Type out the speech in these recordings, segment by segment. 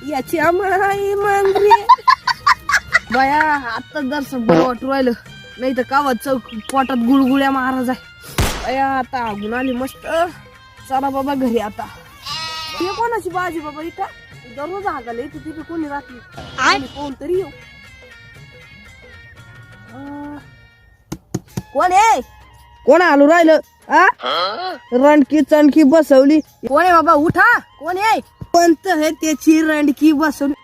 याची आम्हाला मांजरी बया आता जर बरं वाटू राहिलं, नाही तर कावत चौक पोटात गुळगुळ्या महाराज आहे बया. आता आगून आली मस्त. चला बाबा घरी आता. हे कोणाची बाजी बाबा इथं दररोज हागाले तिथे कोणी राहते कोण तरी येऊ. कोण आहे? कोण आलो राहिलं? रणकी चणकी बसवली. कोण आहे बाबा? उठा. कोण आहे? पंत आहे त्याची रणकी बसवली.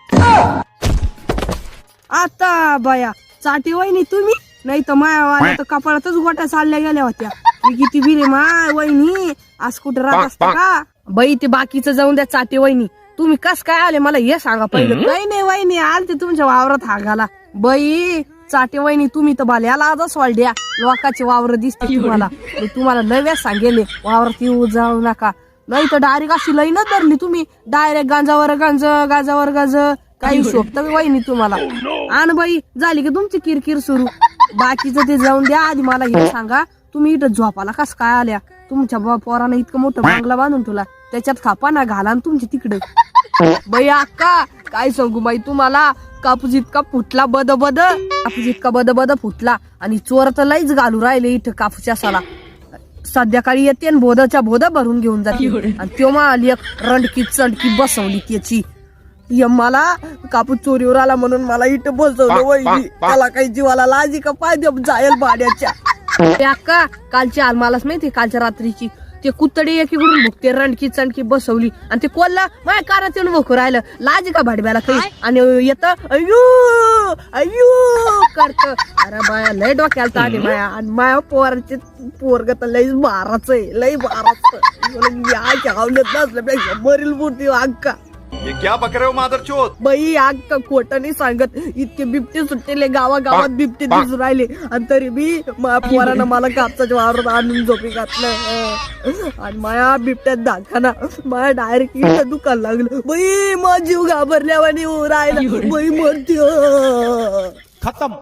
आता बाया चाटी वहिनी तुम्ही, नाही तर माया तर कपाळातच गोट्या चालल्या गेल्या होत्या. मी किती बिरे माय वहिनी आज कुठं राहत असता का बाई? ते बाकीचं जाऊन द्या. चाटी वहिनी तुम्ही कस काय आले मला हे सांगा पहिलं. नाही वहिनी आलते तुमच्या वावरात हागाला. बाई चाटे वहिनी तुम्ही तर बाल्याला आजच वाढल्या. लोकांची वावर दिसते तुम्हाला नव्या सांगेले वावरात येऊ जाऊ नका, नाही तर डायरेक्ट अशी लई न धरली तुम्ही. डायरेक्ट गांजावर गांज काही शोभत वहिनी तुम्हाला. आणि बाई झाली की तुमची किरकिर सुरू. बाकीचं ते जाऊन द्या. आधी मला हे सांगा तुम्ही इथं झोपाला कस काय आल्या? तुमच्या पोरानं इतकं मोठं बांगला बांधून ठेवला, त्याच्यात खापाना घाला तुमची तिकडे. बाई अक्का काय सांगू बाई तुम्हाला, कापूस इतका फुटला कापूस इतका बद फुटला. आणि चोर तर लईच घालू राहिले इथं कापूसच्या साला. संध्याकाळी येते आणि बोधाच्या बोधा भरून घेऊन जाते. आणि तो आली एक रणकी चणकी बसवली त्याची. मला कापूस चोरीवर आला म्हणून मला इथं बसवलं वहिनी. त्याला काही जीवाला लाजी का पाहिजे जायल भाड्याच्या. अक्का कालची आल मलाच माहिती, कालच्या रात्रीची ते कुत्तडी एकीकडून भुकते रणकी चणकी बसवली. आणि ते कोल्ला माझ्या कारात येऊन भोकू राहिलं. लाज का भाडव्याला काही. आणि येत अय्यू करत. अरे बाया लय डोक्याला ताणे माया. आणि माया पोराचे पोरग तर लई बाराच आहे, लई बाराच. आवडत नसल्यापेक्षा मरील मूर्ती अक्का. ये क्या बक रहे हो मादरचोद? बाई अक्का खोटं नाही सांगत. इतके बिबटे सुटलेले गावागावात बिबटे दिसून राहिले. आणि तरी मी माझ्या पोरानं मला कापसाच्या वावरात आणून झोपी घातलं. आणि माया बिबट्यात दाखाना माया डायरेक्ट इथं दुकान लागलं. बाई माझा जीव घाबरल्यावानी राहिला. बाई मरती खत्म.